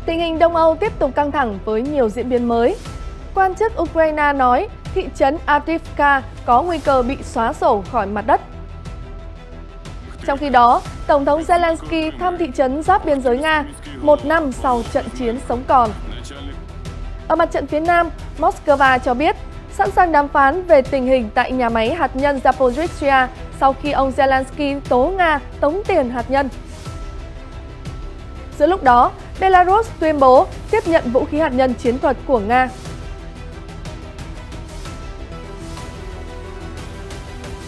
Tình hình Đông Âu tiếp tục căng thẳng với nhiều diễn biến mới. Quan chức Ukraine nói thị trấn Avdiivka có nguy cơ bị xóa sổ khỏi mặt đất. Trong khi đó, Tổng thống Zelensky thăm thị trấn giáp biên giới Nga một năm sau trận chiến sống còn. Ở mặt trận phía Nam, Moscow cho biết sẵn sàng đàm phán về tình hình tại nhà máy hạt nhân Zaporizhzhia sau khi ông Zelensky tố Nga tống tiền hạt nhân. Giữa lúc đó, Belarus tuyên bố tiếp nhận vũ khí hạt nhân chiến thuật của Nga.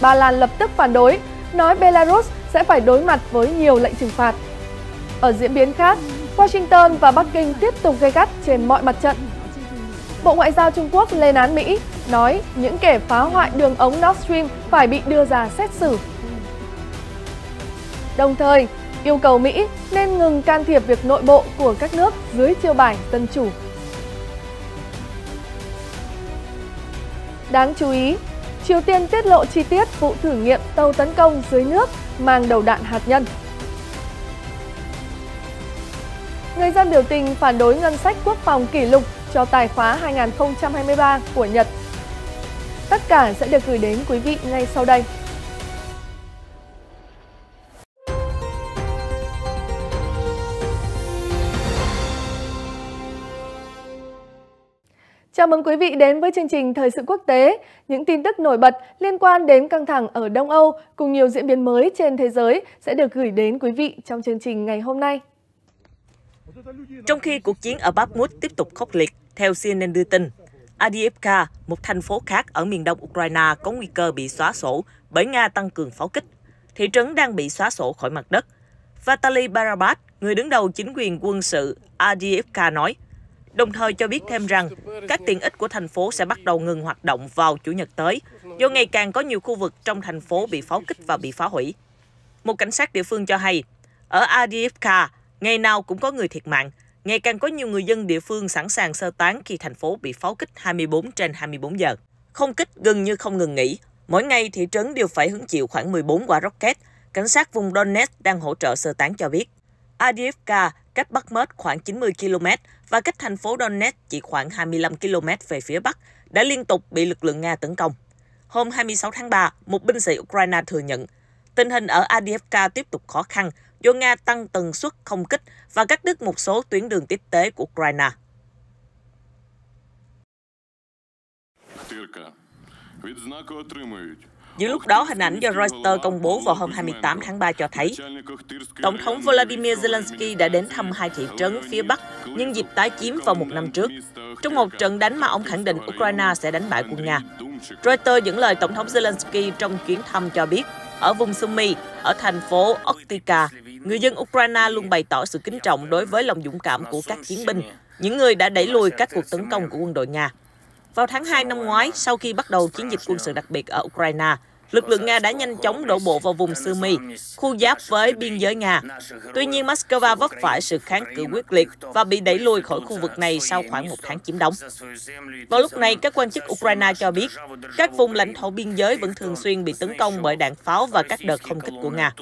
Ba Lan lập tức phản đối, nói Belarus sẽ phải đối mặt với nhiều lệnh trừng phạt. Ở diễn biến khác, Washington và Bắc Kinh tiếp tục gay gắt trên mọi mặt trận. Bộ Ngoại giao Trung Quốc lên án Mỹ, nói những kẻ phá hoại đường ống Nord Stream phải bị đưa ra xét xử. Đồng thời, yêu cầu Mỹ nên ngừng can thiệp việc nội bộ của các nước dưới chiêu bài dân chủ. Đáng chú ý, Triều Tiên tiết lộ chi tiết vụ thử nghiệm tàu tấn công dưới nước mang đầu đạn hạt nhân. Người dân biểu tình phản đối ngân sách quốc phòng kỷ lục cho tài khóa 2023 của Nhật. Tất cả sẽ được gửi đến quý vị ngay sau đây. Chào mừng quý vị đến với chương trình Thời sự quốc tế, những tin tức nổi bật liên quan đến căng thẳng ở Đông Âu cùng nhiều diễn biến mới trên thế giới sẽ được gửi đến quý vị trong chương trình ngày hôm nay. Trong khi cuộc chiến ở Bakhmut tiếp tục khốc liệt, theo CNN đưa tin, Avdiivka, một thành phố khác ở miền đông Ukraine có nguy cơ bị xóa sổ bởi Nga tăng cường pháo kích. Thị trấn đang bị xóa sổ khỏi mặt đất. Vitaly Barabat, người đứng đầu chính quyền quân sự Avdiivka nói, đồng thời cho biết thêm rằng các tiện ích của thành phố sẽ bắt đầu ngừng hoạt động vào Chủ nhật tới, do ngày càng có nhiều khu vực trong thành phố bị pháo kích và bị phá hủy. Một cảnh sát địa phương cho hay, ở Avdiivka, ngày nào cũng có người thiệt mạng, ngày càng có nhiều người dân địa phương sẵn sàng sơ tán khi thành phố bị pháo kích 24/24 giờ. Không kích gần như không ngừng nghỉ, mỗi ngày thị trấn đều phải hứng chịu khoảng 14 quả rocket, cảnh sát vùng Donetsk đang hỗ trợ sơ tán cho biết. Avdiivka cách Bakhmut khoảng 90 km và cách thành phố Donetsk chỉ khoảng 25 km về phía Bắc, đã liên tục bị lực lượng Nga tấn công. Hôm 26 tháng 3, một binh sĩ Ukraine thừa nhận, tình hình ở Avdiivka tiếp tục khó khăn do Nga tăng tần suất không kích và cắt đứt một số tuyến đường tiếp tế của Ukraine. Giữa lúc đó, hình ảnh do Reuters công bố vào hôm 28 tháng 3 cho thấy, Tổng thống Volodymyr Zelensky đã đến thăm hai thị trấn phía Bắc nhân dịp tái chiếm vào một năm trước, trong một trận đánh mà ông khẳng định Ukraine sẽ đánh bại quân Nga. Reuters dẫn lời Tổng thống Zelensky trong chuyến thăm cho biết, ở vùng Sumy, ở thành phố Oktyka, người dân Ukraine luôn bày tỏ sự kính trọng đối với lòng dũng cảm của các chiến binh, những người đã đẩy lùi các cuộc tấn công của quân đội Nga. Vào tháng 2 năm ngoái, sau khi bắt đầu chiến dịch quân sự đặc biệt ở Ukraine, lực lượng Nga đã nhanh chóng đổ bộ vào vùng Sumy, khu giáp với biên giới Nga. Tuy nhiên, Moscow vấp phải sự kháng cự quyết liệt và bị đẩy lùi khỏi khu vực này sau khoảng một tháng chiếm đóng. Vào lúc này, các quan chức Ukraine cho biết, các vùng lãnh thổ biên giới vẫn thường xuyên bị tấn công bởi đạn pháo và các đợt không kích của Nga.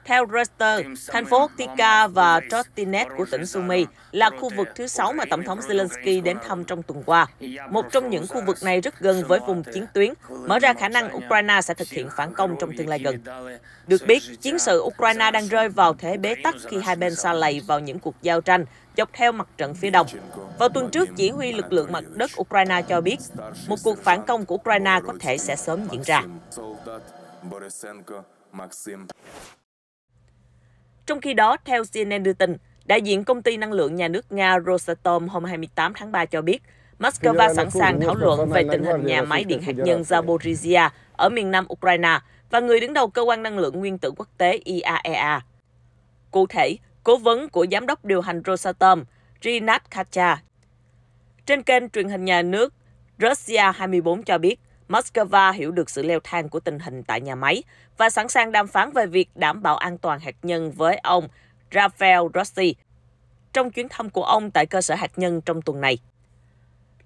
Theo Reuters, thành phố Oktyka và Trostinets của tỉnh Sumy là khu vực thứ 6 mà Tổng thống Zelensky đến thăm trong tuần qua. Một trong những khu vực này rất gần với vùng chiến tuyến, mở ra khả năng Ukraine sẽ thực hiện phản công trong tương lai gần. Được biết, chiến sự Ukraine đang rơi vào thế bế tắc khi hai bên sa lầy vào những cuộc giao tranh dọc theo mặt trận phía đông. Vào tuần trước, chỉ huy lực lượng mặt đất Ukraine cho biết, một cuộc phản công của Ukraine có thể sẽ sớm diễn ra. Trong khi đó, theo CNN đưa tin, đại diện công ty năng lượng nhà nước Nga Rosatom hôm 28 tháng 3 cho biết, Moscow sẵn sàng thảo luận về tình hình nhà máy điện hạt nhân Zaporizhzhia ở miền nam Ukraine và người đứng đầu cơ quan năng lượng nguyên tử quốc tế IAEA. Cụ thể, cố vấn của giám đốc điều hành Rosatom, Rinat Khacha, trên kênh truyền hình nhà nước Russia 24 cho biết, Moscow hiểu được sự leo thang của tình hình tại nhà máy và sẵn sàng đàm phán về việc đảm bảo an toàn hạt nhân với ông Rafael Grossi trong chuyến thăm của ông tại cơ sở hạt nhân trong tuần này.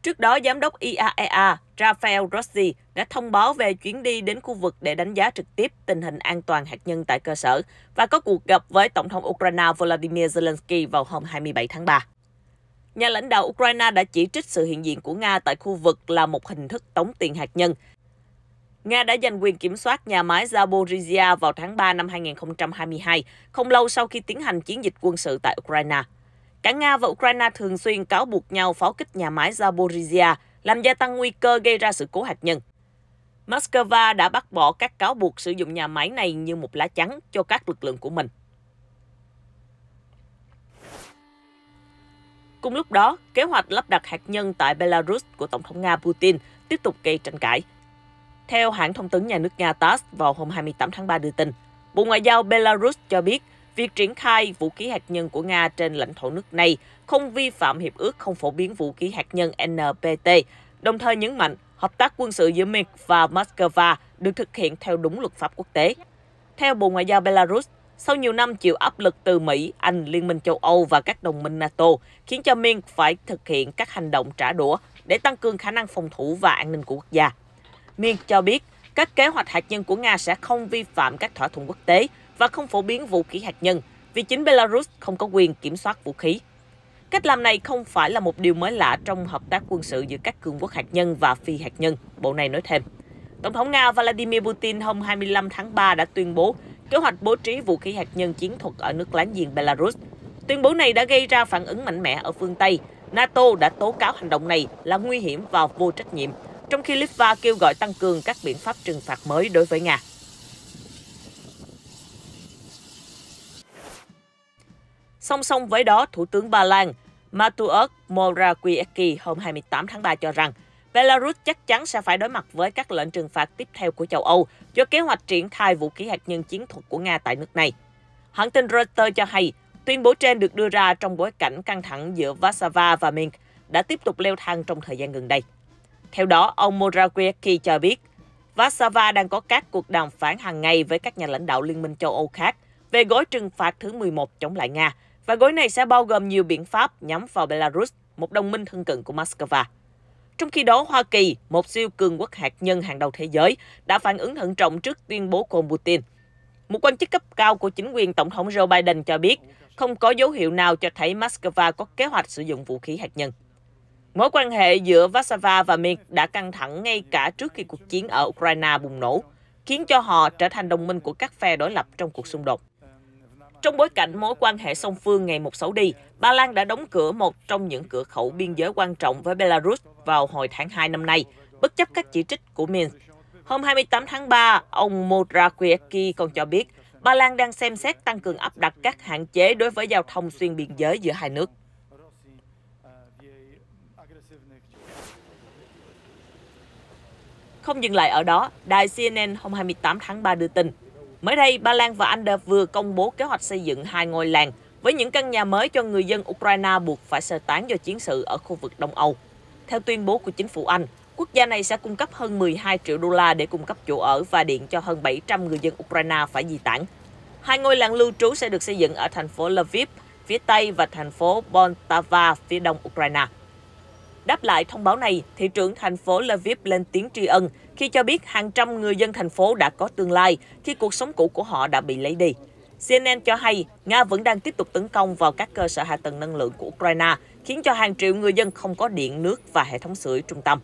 Trước đó, giám đốc IAEA Rafael Grossi đã thông báo về chuyến đi đến khu vực để đánh giá trực tiếp tình hình an toàn hạt nhân tại cơ sở và có cuộc gặp với Tổng thống Ukraine Volodymyr Zelensky vào hôm 27 tháng 3. Nhà lãnh đạo Ukraine đã chỉ trích sự hiện diện của Nga tại khu vực là một hình thức tống tiền hạt nhân. Nga đã giành quyền kiểm soát nhà máy Zaporizhzhia vào tháng 3 năm 2022, không lâu sau khi tiến hành chiến dịch quân sự tại Ukraine. Cả Nga và Ukraine thường xuyên cáo buộc nhau pháo kích nhà máy Zaporizhzhia, làm gia tăng nguy cơ gây ra sự cố hạt nhân. Moscow đã bác bỏ các cáo buộc sử dụng nhà máy này như một lá chắn cho các lực lượng của mình. Cùng lúc đó, kế hoạch lắp đặt hạt nhân tại Belarus của Tổng thống Nga Putin tiếp tục gây tranh cãi. Theo hãng thông tấn nhà nước Nga TASS vào hôm 28 tháng 3 đưa tin, Bộ Ngoại giao Belarus cho biết việc triển khai vũ khí hạt nhân của Nga trên lãnh thổ nước này không vi phạm Hiệp ước không phổ biến vũ khí hạt nhân NPT, đồng thời nhấn mạnh hợp tác quân sự giữa Minsk và Moscow được thực hiện theo đúng luật pháp quốc tế. Theo Bộ Ngoại giao Belarus, sau nhiều năm chịu áp lực từ Mỹ, Anh, Liên minh châu Âu và các đồng minh NATO, khiến cho Minsk phải thực hiện các hành động trả đũa để tăng cường khả năng phòng thủ và an ninh của quốc gia. Minsk cho biết các kế hoạch hạt nhân của Nga sẽ không vi phạm các thỏa thuận quốc tế và không phổ biến vũ khí hạt nhân, vì chính Belarus không có quyền kiểm soát vũ khí. Cách làm này không phải là một điều mới lạ trong hợp tác quân sự giữa các cường quốc hạt nhân và phi hạt nhân, bộ này nói thêm. Tổng thống Nga Vladimir Putin hôm 25 tháng 3 đã tuyên bố kế hoạch bố trí vũ khí hạt nhân chiến thuật ở nước láng giềng Belarus. Tuyên bố này đã gây ra phản ứng mạnh mẽ ở phương Tây. NATO đã tố cáo hành động này là nguy hiểm và vô trách nhiệm, trong khi Litva kêu gọi tăng cường các biện pháp trừng phạt mới đối với Nga. Song song với đó, Thủ tướng Ba Lan Mateusz Morawiecki hôm 28 tháng 3 cho rằng Belarus chắc chắn sẽ phải đối mặt với các lệnh trừng phạt tiếp theo của châu Âu do kế hoạch triển khai vũ khí hạt nhân chiến thuật của Nga tại nước này. Hãng tin Reuters cho hay, tuyên bố trên được đưa ra trong bối cảnh căng thẳng giữa Warsaw và Minsk đã tiếp tục leo thang trong thời gian gần đây. Theo đó, ông Morawiecki cho biết, Warsaw đang có các cuộc đàm phán hàng ngày với các nhà lãnh đạo Liên minh châu Âu khác về gói trừng phạt thứ 11 chống lại Nga, và gói này sẽ bao gồm nhiều biện pháp nhắm vào Belarus, một đồng minh thân cận của Moscow. Trong khi đó, Hoa Kỳ, một siêu cường quốc hạt nhân hàng đầu thế giới, đã phản ứng thận trọng trước tuyên bố của ông Putin. Một quan chức cấp cao của chính quyền Tổng thống Joe Biden cho biết không có dấu hiệu nào cho thấy Moscow có kế hoạch sử dụng vũ khí hạt nhân. Mối quan hệ giữa Warsaw và Minsk đã căng thẳng ngay cả trước khi cuộc chiến ở Ukraine bùng nổ, khiến cho họ trở thành đồng minh của các phe đối lập trong cuộc xung đột. Trong bối cảnh mối quan hệ song phương ngày một xấu đi, Ba Lan đã đóng cửa một trong những cửa khẩu biên giới quan trọng với Belarus vào hồi tháng 2 năm nay, bất chấp các chỉ trích của Minsk. Hôm 28 tháng 3, ông Morawiecki còn cho biết Ba Lan đang xem xét tăng cường áp đặt các hạn chế đối với giao thông xuyên biên giới giữa hai nước. Không dừng lại ở đó, đài CNN hôm 28 tháng 3 đưa tin, mới đây, Ba Lan và Anh đã vừa công bố kế hoạch xây dựng 2 ngôi làng với những căn nhà mới cho người dân Ukraine buộc phải sơ tán do chiến sự ở khu vực Đông Âu. Theo tuyên bố của chính phủ Anh, quốc gia này sẽ cung cấp hơn 12 triệu đô la để cung cấp chỗ ở và điện cho hơn 700 người dân Ukraine phải di tản. 2 ngôi làng lưu trú sẽ được xây dựng ở thành phố Lviv, phía Tây và thành phố Poltava, phía Đông Ukraine. Đáp lại thông báo này, thị trưởng thành phố Lviv lên tiếng tri ân khi cho biết hàng trăm người dân thành phố đã có tương lai khi cuộc sống cũ của họ đã bị lấy đi. CNN cho hay Nga vẫn đang tiếp tục tấn công vào các cơ sở hạ tầng năng lượng của Ukraine, khiến cho hàng triệu người dân không có điện, nước và hệ thống sưởi trung tâm.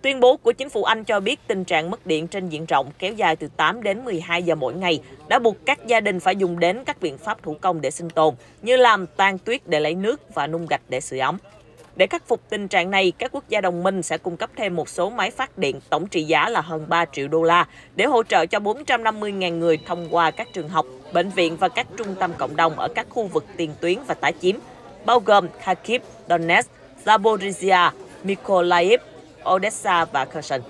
Tuyên bố của chính phủ Anh cho biết tình trạng mất điện trên diện rộng kéo dài từ 8 đến 12 giờ mỗi ngày đã buộc các gia đình phải dùng đến các biện pháp thủ công để sinh tồn, như làm tan tuyết để lấy nước và nung gạch để sưởi ấm. Để khắc phục tình trạng này, các quốc gia đồng minh sẽ cung cấp thêm một số máy phát điện tổng trị giá là hơn 3 triệu đô la để hỗ trợ cho 450.000 người thông qua các trường học, bệnh viện và các trung tâm cộng đồng ở các khu vực tiền tuyến và tái chiếm, bao gồm Kharkiv, Donetsk, Zaporizhzhia, Mykolaiv, Odessa và Kherson.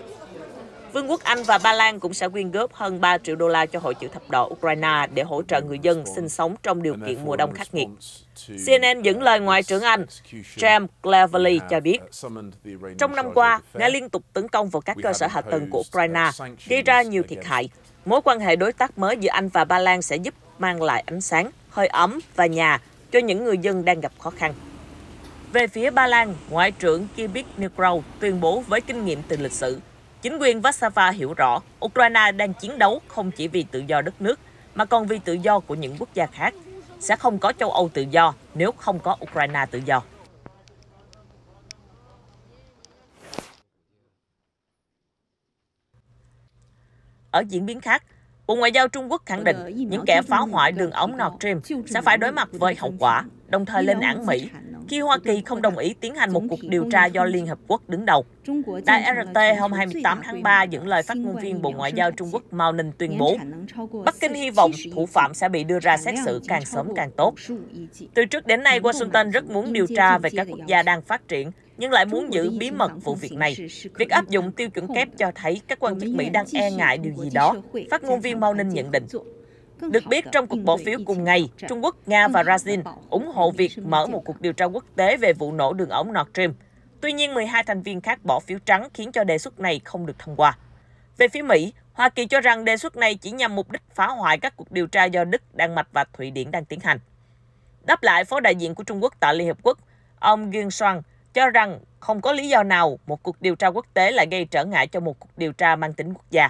Vương quốc Anh và Ba Lan cũng sẽ quyên góp hơn 3 triệu đô la cho Hội chữ thập đỏ Ukraine để hỗ trợ người dân sinh sống trong điều kiện mùa đông khắc nghiệt. CNN dẫn lời Ngoại trưởng Anh James Cleverly cho biết, trong năm qua, Nga liên tục tấn công vào các cơ sở hạ tầng của Ukraine, gây ra nhiều thiệt hại. Mối quan hệ đối tác mới giữa Anh và Ba Lan sẽ giúp mang lại ánh sáng, hơi ấm và nhà cho những người dân đang gặp khó khăn. Về phía Ba Lan, Ngoại trưởng Kibic Nikrau tuyên bố với kinh nghiệm từ lịch sử, chính quyền Warsaw hiểu rõ Ukraine đang chiến đấu không chỉ vì tự do đất nước, mà còn vì tự do của những quốc gia khác. Sẽ không có châu Âu tự do nếu không có Ukraine tự do. Ở diễn biến khác, Bộ Ngoại giao Trung Quốc khẳng định những kẻ phá hoại đường ống Nord Stream sẽ phải đối mặt với hậu quả, đồng thời lên án Mỹ khi Hoa Kỳ không đồng ý tiến hành một cuộc điều tra do Liên Hợp Quốc đứng đầu. Đài RT hôm 28 tháng 3 dẫn lời phát ngôn viên Bộ Ngoại giao Trung Quốc Mao Ninh tuyên bố, Bắc Kinh hy vọng thủ phạm sẽ bị đưa ra xét xử càng sớm càng tốt. Từ trước đến nay, Washington rất muốn điều tra về các quốc gia đang phát triển, nhưng lại muốn giữ bí mật vụ việc này. Việc áp dụng tiêu chuẩn kép cho thấy các quan chức Mỹ đang e ngại điều gì đó, phát ngôn viên Mao Ninh nhận định. Được biết, trong cuộc bỏ phiếu cùng ngày, Trung Quốc, Nga và Brazil ủng hộ việc mở một cuộc điều tra quốc tế về vụ nổ đường ống Nord Stream. Tuy nhiên, 12 thành viên khác bỏ phiếu trắng khiến cho đề xuất này không được thông qua. Về phía Mỹ, Hoa Kỳ cho rằng đề xuất này chỉ nhằm mục đích phá hoại các cuộc điều tra do Đức, Đan Mạch và Thụy Điển đang tiến hành. Đáp lại, Phó đại diện của Trung Quốc tại Liên Hợp Quốc, ông Geng Shuang cho rằng không có lý do nào một cuộc điều tra quốc tế lại gây trở ngại cho một cuộc điều tra mang tính quốc gia.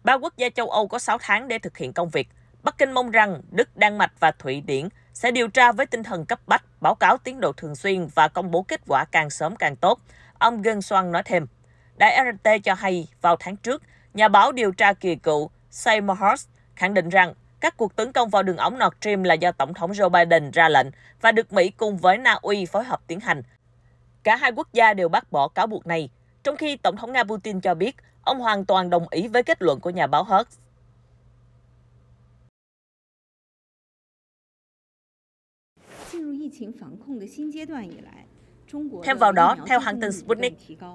3 quốc gia châu Âu có 6 tháng để thực hiện công việc. Bắc Kinh mong rằng Đức, Đan Mạch và Thụy Điển sẽ điều tra với tinh thần cấp bách, báo cáo tiến độ thường xuyên và công bố kết quả càng sớm càng tốt. Ông Geng Shuang nói thêm. Đài RT cho hay vào tháng trước, nhà báo điều tra kỳ cựu Seymour Hersh khẳng định rằng các cuộc tấn công vào đường ống Nord Stream là do Tổng thống Joe Biden ra lệnh và được Mỹ cùng với Na Uy phối hợp tiến hành. Cả hai quốc gia đều bác bỏ cáo buộc này, trong khi Tổng thống Nga Putin cho biết ông hoàn toàn đồng ý với kết luận của nhà báo Hersh. Thêm vào đó, theo hãng tin Sputnik,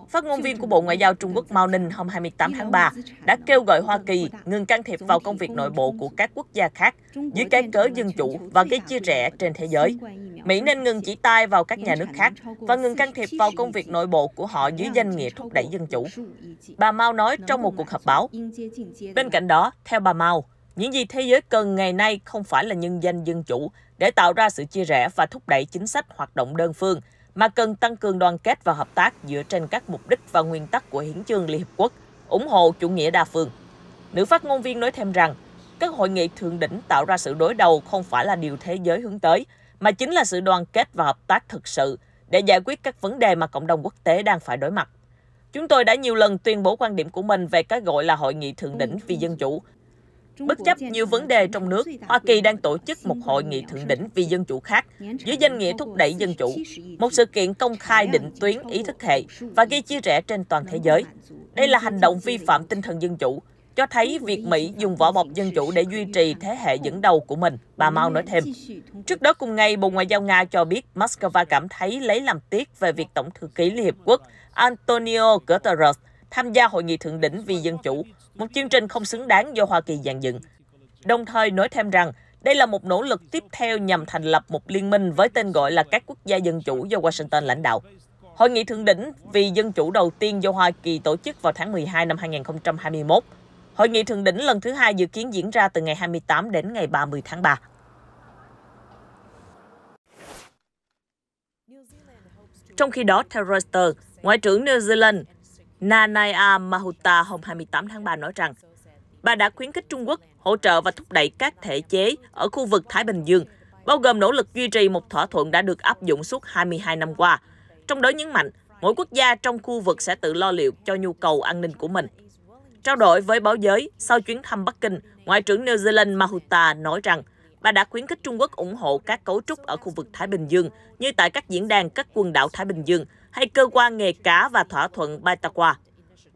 phát ngôn viên của Bộ Ngoại giao Trung Quốc Mao Ninh hôm 28 tháng 3 đã kêu gọi Hoa Kỳ ngừng can thiệp vào công việc nội bộ của các quốc gia khác dưới cái cớ dân chủ và gây chia rẽ trên thế giới. Mỹ nên ngừng chỉ tay vào các nhà nước khác và ngừng can thiệp vào công việc nội bộ của họ dưới danh nghĩa thúc đẩy dân chủ. Bà Mao nói trong một cuộc họp báo. Bên cạnh đó, theo bà Mao, những gì thế giới cần ngày nay không phải là nhân danh dân chủ để tạo ra sự chia rẽ và thúc đẩy chính sách hoạt động đơn phương, mà cần tăng cường đoàn kết và hợp tác dựa trên các mục đích và nguyên tắc của Hiến chương Liên Hợp Quốc, ủng hộ chủ nghĩa đa phương. Nữ phát ngôn viên nói thêm rằng, các hội nghị thượng đỉnh tạo ra sự đối đầu không phải là điều thế giới hướng tới, mà chính là sự đoàn kết và hợp tác thực sự để giải quyết các vấn đề mà cộng đồng quốc tế đang phải đối mặt. Chúng tôi đã nhiều lần tuyên bố quan điểm của mình về cái gọi là hội nghị thượng đỉnh vì dân chủ. Bất chấp nhiều vấn đề trong nước, Hoa Kỳ đang tổ chức một hội nghị thượng đỉnh vì dân chủ khác dưới danh nghĩa thúc đẩy dân chủ, một sự kiện công khai định tuyến ý thức hệ và gây chia rẽ trên toàn thế giới. Đây là hành động vi phạm tinh thần dân chủ, cho thấy việc Mỹ dùng vỏ bọc dân chủ để duy trì thế hệ dẫn đầu của mình, bà Mao nói thêm. Trước đó cùng ngày, Bộ Ngoại giao Nga cho biết Moscow cảm thấy lấy làm tiếc về việc Tổng thư ký Liên Hợp Quốc Antonio Guterres tham gia hội nghị thượng đỉnh vì dân chủ, một chương trình không xứng đáng do Hoa Kỳ dàn dựng. Đồng thời nói thêm rằng đây là một nỗ lực tiếp theo nhằm thành lập một liên minh với tên gọi là các quốc gia dân chủ do Washington lãnh đạo. Hội nghị thượng đỉnh vì dân chủ đầu tiên do Hoa Kỳ tổ chức vào tháng 12 năm 2021. Hội nghị thượng đỉnh lần thứ 2 dự kiến diễn ra từ ngày 28 đến ngày 30 tháng 3. Trong khi đó, theo Reuters, Ngoại trưởng New Zealand Nanaia Mahuta hôm 28 tháng 3 nói rằng bà đã khuyến khích Trung Quốc hỗ trợ và thúc đẩy các thể chế ở khu vực Thái Bình Dương, bao gồm nỗ lực duy trì một thỏa thuận đã được áp dụng suốt 22 năm qua. Trong đó nhấn mạnh, mỗi quốc gia trong khu vực sẽ tự lo liệu cho nhu cầu an ninh của mình. Trao đổi với báo giới, sau chuyến thăm Bắc Kinh, Ngoại trưởng New Zealand Mahuta nói rằng bà đã khuyến khích Trung Quốc ủng hộ các cấu trúc ở khu vực Thái Bình Dương, như tại các diễn đàn các quần đảo Thái Bình Dương, hay cơ quan nghề cá và thỏa thuận Baitawa.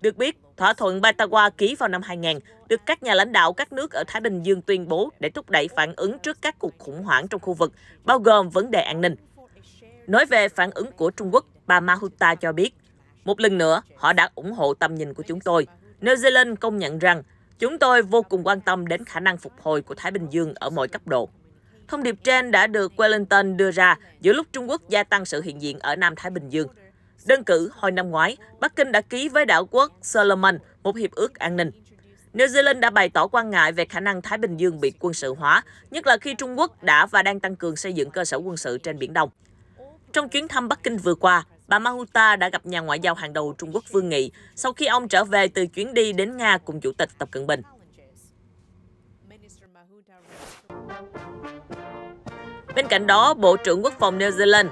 Được biết, thỏa thuận Baitawa ký vào năm 2000 được các nhà lãnh đạo các nước ở Thái Bình Dương tuyên bố để thúc đẩy phản ứng trước các cuộc khủng hoảng trong khu vực, bao gồm vấn đề an ninh. Nói về phản ứng của Trung Quốc, bà Mahuta cho biết, một lần nữa, họ đã ủng hộ tầm nhìn của chúng tôi. New Zealand công nhận rằng chúng tôi vô cùng quan tâm đến khả năng phục hồi của Thái Bình Dương ở mọi cấp độ. Thông điệp trên đã được Wellington đưa ra giữa lúc Trung Quốc gia tăng sự hiện diện ở Nam Thái Bình Dương. Đơn cử, hồi năm ngoái, Bắc Kinh đã ký với đảo quốc Solomon một hiệp ước an ninh. New Zealand đã bày tỏ quan ngại về khả năng Thái Bình Dương bị quân sự hóa, nhất là khi Trung Quốc đã và đang tăng cường xây dựng cơ sở quân sự trên Biển Đông. Trong chuyến thăm Bắc Kinh vừa qua, bà Mahuta đã gặp nhà ngoại giao hàng đầu Trung Quốc Vương Nghị sau khi ông trở về từ chuyến đi đến Nga cùng Chủ tịch Tập Cận Bình. Bên cạnh đó, Bộ trưởng Quốc phòng New Zealand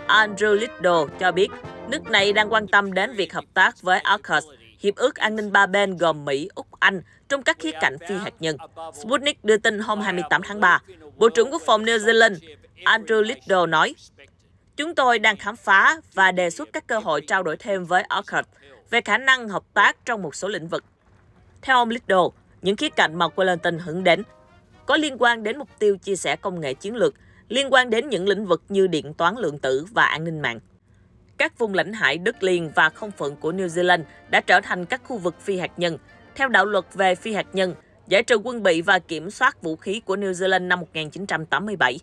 Andrew Little cho biết nước này đang quan tâm đến việc hợp tác với AUKUS Hiệp ước An ninh ba bên gồm Mỹ, Úc, Anh trong các khía cạnh phi hạt nhân. Sputnik đưa tin hôm 28 tháng 3, Bộ trưởng Quốc phòng New Zealand Andrew Liddle nói, chúng tôi đang khám phá và đề xuất các cơ hội trao đổi thêm với AUKUS về khả năng hợp tác trong một số lĩnh vực. Theo ông Liddle, những khía cạnh mà Wellington hướng đến có liên quan đến mục tiêu chia sẻ công nghệ chiến lược, liên quan đến những lĩnh vực như điện toán lượng tử và an ninh mạng. Các vùng lãnh hải đất liền và không phận của New Zealand đã trở thành các khu vực phi hạt nhân. Theo đạo luật về phi hạt nhân, giải trừ quân bị và kiểm soát vũ khí của New Zealand năm 1987.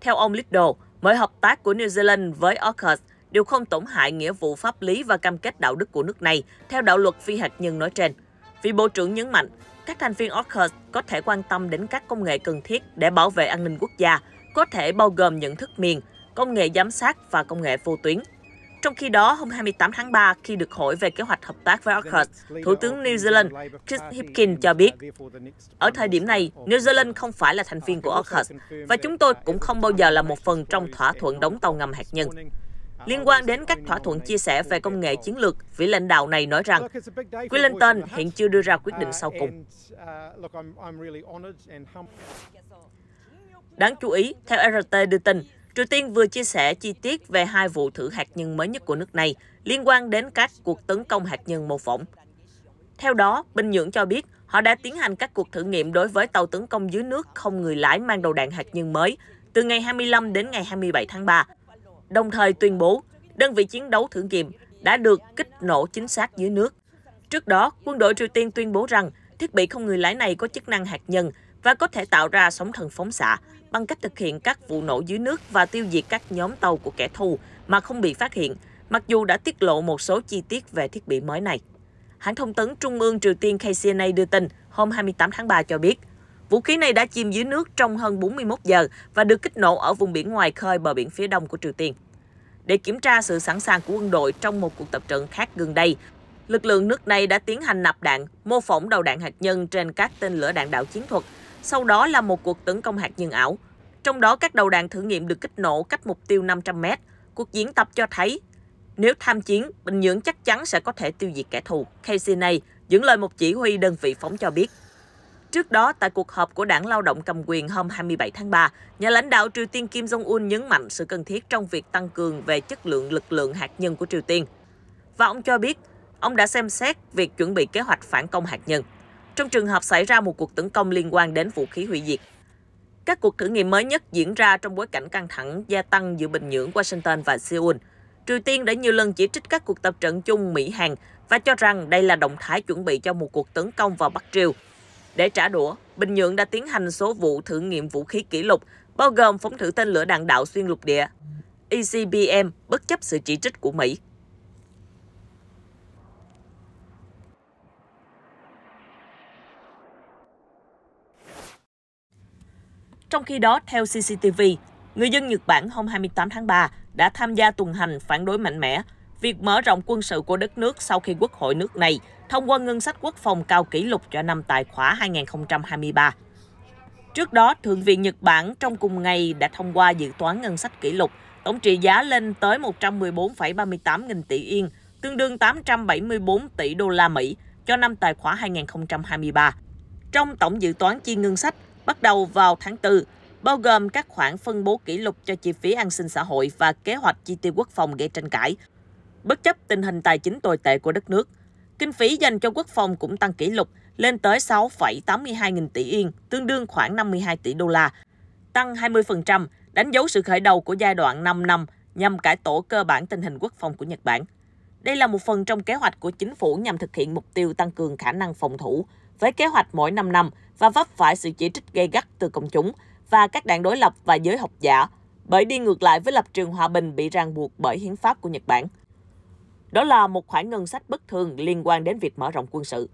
Theo ông Liddle, mọi hợp tác của New Zealand với AUKUS đều không tổn hại nghĩa vụ pháp lý và cam kết đạo đức của nước này, theo đạo luật phi hạt nhân nói trên. Vị Bộ trưởng nhấn mạnh, các thành viên AUKUS có thể quan tâm đến các công nghệ cần thiết để bảo vệ an ninh quốc gia, có thể bao gồm nhận thức miền, công nghệ giám sát và công nghệ vô tuyến. Trong khi đó, hôm 28 tháng 3, khi được hỏi về kế hoạch hợp tác với AUKUS, Thủ tướng New Zealand Chris Hipkins cho biết, ở thời điểm này, New Zealand không phải là thành viên của AUKUS và chúng tôi cũng không bao giờ là một phần trong thỏa thuận đóng tàu ngầm hạt nhân. Liên quan đến các thỏa thuận chia sẻ về công nghệ chiến lược, vị lãnh đạo này nói rằng Wellington hiện chưa đưa ra quyết định sau cùng. Đáng chú ý, theo RT đưa tin, Triều Tiên vừa chia sẻ chi tiết về 2 vụ thử hạt nhân mới nhất của nước này liên quan đến các cuộc tấn công hạt nhân mô phỏng. Theo đó, Bình Nhưỡng cho biết họ đã tiến hành các cuộc thử nghiệm đối với tàu tấn công dưới nước không người lái mang đầu đạn hạt nhân mới từ ngày 25 đến ngày 27 tháng 3, đồng thời tuyên bố đơn vị chiến đấu thử nghiệm đã được kích nổ chính xác dưới nước. Trước đó, quân đội Triều Tiên tuyên bố rằng thiết bị không người lái này có chức năng hạt nhân và có thể tạo ra sóng thần phóng xạ bằng cách thực hiện các vụ nổ dưới nước và tiêu diệt các nhóm tàu của kẻ thù mà không bị phát hiện, mặc dù đã tiết lộ một số chi tiết về thiết bị mới này. Hãng thông tấn Trung ương Triều Tiên KCNA đưa tin hôm 28 tháng 3 cho biết, vũ khí này đã chìm dưới nước trong hơn 41 giờ và được kích nổ ở vùng biển ngoài khơi bờ biển phía đông của Triều Tiên. Để kiểm tra sự sẵn sàng của quân đội trong một cuộc tập trận khác gần đây, lực lượng nước này đã tiến hành nạp đạn, mô phỏng đầu đạn hạt nhân trên các tên lửa đạn đạo chiến thuật, sau đó là một cuộc tấn công hạt nhân ảo. Trong đó, các đầu đạn thử nghiệm được kích nổ cách mục tiêu 500 m. Cuộc diễn tập cho thấy, nếu tham chiến, Bình Nhưỡng chắc chắn sẽ có thể tiêu diệt kẻ thù. KCNA dẫn lời một chỉ huy đơn vị phóng cho biết. Trước đó, tại cuộc họp của Đảng Lao động cầm quyền hôm 27 tháng 3, nhà lãnh đạo Triều Tiên Kim Jong-un nhấn mạnh sự cần thiết trong việc tăng cường về chất lượng lực lượng hạt nhân của Triều Tiên. Và ông cho biết, ông đã xem xét việc chuẩn bị kế hoạch phản công hạt nhân, trong trường hợp xảy ra một cuộc tấn công liên quan đến vũ khí hủy diệt. Các cuộc thử nghiệm mới nhất diễn ra trong bối cảnh căng thẳng gia tăng giữa Bình Nhưỡng, Washington và Seoul. Triều Tiên đã nhiều lần chỉ trích các cuộc tập trận chung Mỹ-Hàn và cho rằng đây là động thái chuẩn bị cho một cuộc tấn công vào Bắc Triều. Để trả đũa, Bình Nhưỡng đã tiến hành số vụ thử nghiệm vũ khí kỷ lục, bao gồm phóng thử tên lửa đạn đạo xuyên lục địa, ICBM, bất chấp sự chỉ trích của Mỹ. Trong khi đó, theo CCTV, người dân Nhật Bản hôm 28 tháng 3 đã tham gia tuần hành phản đối mạnh mẽ việc mở rộng quân sự của đất nước sau khi Quốc hội nước này thông qua ngân sách quốc phòng cao kỷ lục cho năm tài khoá 2023. Trước đó, Thượng viện Nhật Bản trong cùng ngày đã thông qua dự toán ngân sách kỷ lục, tổng trị giá lên tới 114,38 nghìn tỷ yên, tương đương 874 tỷ đô la Mỹ cho năm tài khoá 2023. Trong tổng dự toán chi ngân sách bắt đầu vào tháng 4, bao gồm các khoản phân bố kỷ lục cho chi phí an sinh xã hội và kế hoạch chi tiêu quốc phòng gây tranh cãi. Bất chấp tình hình tài chính tồi tệ của đất nước, kinh phí dành cho quốc phòng cũng tăng kỷ lục lên tới 6,82 nghìn tỷ yên, tương đương khoảng 52 tỷ đô la, tăng 20%, đánh dấu sự khởi đầu của giai đoạn 5 năm nhằm cải tổ cơ bản tình hình quốc phòng của Nhật Bản. Đây là một phần trong kế hoạch của chính phủ nhằm thực hiện mục tiêu tăng cường khả năng phòng thủ, với kế hoạch mỗi 5 năm và vấp phải sự chỉ trích gay gắt từ công chúng và các đảng đối lập và giới học giả, bởi đi ngược lại với lập trường hòa bình bị ràng buộc bởi hiến pháp của Nhật Bản. Đó là một khoản ngân sách bất thường liên quan đến việc mở rộng quân sự,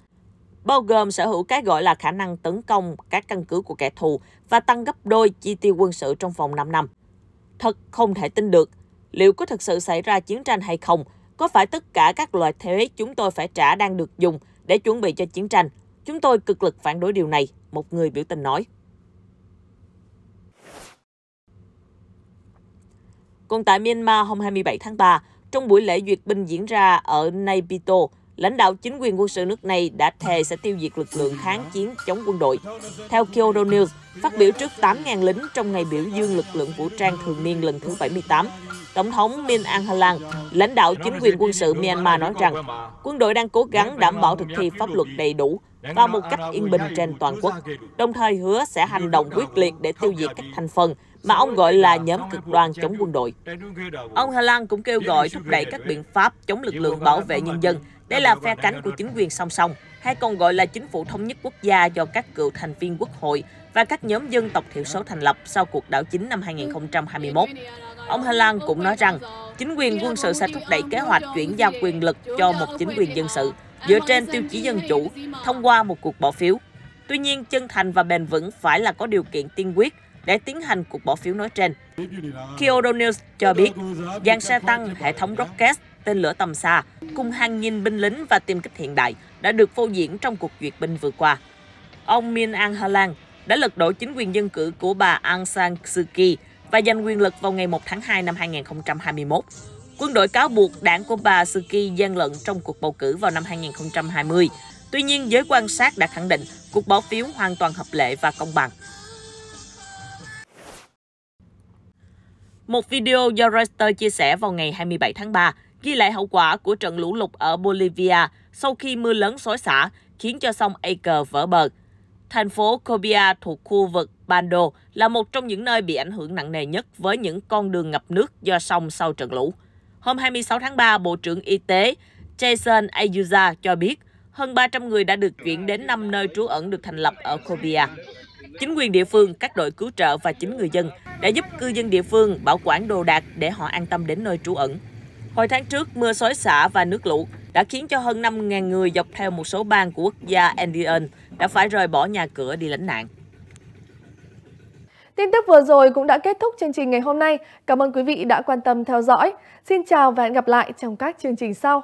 bao gồm sở hữu cái gọi là khả năng tấn công các căn cứ của kẻ thù và tăng gấp đôi chi tiêu quân sự trong vòng 5 năm. Thật không thể tin được, liệu có thực sự xảy ra chiến tranh hay không? Có phải tất cả các loại thuế chúng tôi phải trả đang được dùng để chuẩn bị cho chiến tranh? Chúng tôi cực lực phản đối điều này, một người biểu tình nói. Còn tại Myanmar hôm 27 tháng 3, trong buổi lễ duyệt binh diễn ra ở Naypyidaw, lãnh đạo chính quyền quân sự nước này đã thề sẽ tiêu diệt lực lượng kháng chiến chống quân đội. Theo Kyodo News, phát biểu trước 8.000 lính trong ngày biểu dương lực lượng vũ trang thường niên lần thứ 78, Tổng thống Min Aung Hlaing, lãnh đạo chính quyền quân sự Myanmar nói rằng quân đội đang cố gắng đảm bảo thực thi pháp luật đầy đủ và một cách yên bình trên toàn quốc, đồng thời hứa sẽ hành động quyết liệt để tiêu diệt các thành phần mà ông gọi là nhóm cực đoan chống quân đội. Ông Hlaing cũng kêu gọi thúc đẩy các biện pháp chống lực lượng bảo vệ nhân dân. Đây là phe cánh của chính quyền song song, hay còn gọi là chính phủ thống nhất quốc gia do các cựu thành viên quốc hội và các nhóm dân tộc thiểu số thành lập sau cuộc đảo chính năm 2021. Ông Hlaing cũng nói rằng chính quyền quân sự sẽ thúc đẩy kế hoạch chuyển giao quyền lực cho một chính quyền dân sự dựa trên tiêu chí dân chủ thông qua một cuộc bỏ phiếu. Tuy nhiên, chân thành và bền vững phải là có điều kiện tiên quyết để tiến hành cuộc bỏ phiếu nói trên. Kyodo News cho biết, dàn xe tăng, hệ thống rocket, tên lửa tầm xa cùng hàng nghìn binh lính và tiêm kích hiện đại đã được phô diễn trong cuộc duyệt binh vừa qua. Ông Min Aung Hlaing đã lật đổ chính quyền dân cử của bà Aung San Suu Kyi và giành quyền lực vào ngày 1 tháng 2 năm 2021. Quân đội cáo buộc đảng của bà Suu Kyi gian lận trong cuộc bầu cử vào năm 2020. Tuy nhiên, giới quan sát đã khẳng định cuộc bỏ phiếu hoàn toàn hợp lệ và công bằng. Một video do Reuters chia sẻ vào ngày 27 tháng 3 ghi lại hậu quả của trận lũ lụt ở Bolivia sau khi mưa lớn xối xả khiến cho sông Acre vỡ bờ. Thành phố Cobia thuộc khu vực Bando là một trong những nơi bị ảnh hưởng nặng nề nhất với những con đường ngập nước do sông sau trận lũ. Hôm 26 tháng 3, Bộ trưởng Y tế Jason Ayuza cho biết hơn 300 người đã được chuyển đến 5 nơi trú ẩn được thành lập ở Cobia. Chính quyền địa phương, các đội cứu trợ và chính người dân đã giúp cư dân địa phương bảo quản đồ đạc để họ an tâm đến nơi trú ẩn. Hồi tháng trước, mưa xối xả và nước lũ đã khiến cho hơn 5.000 người dọc theo một số bang của quốc gia Andean đã phải rời bỏ nhà cửa đi lánh nạn. Tin tức vừa rồi cũng đã kết thúc chương trình ngày hôm nay. Cảm ơn quý vị đã quan tâm theo dõi. Xin chào và hẹn gặp lại trong các chương trình sau.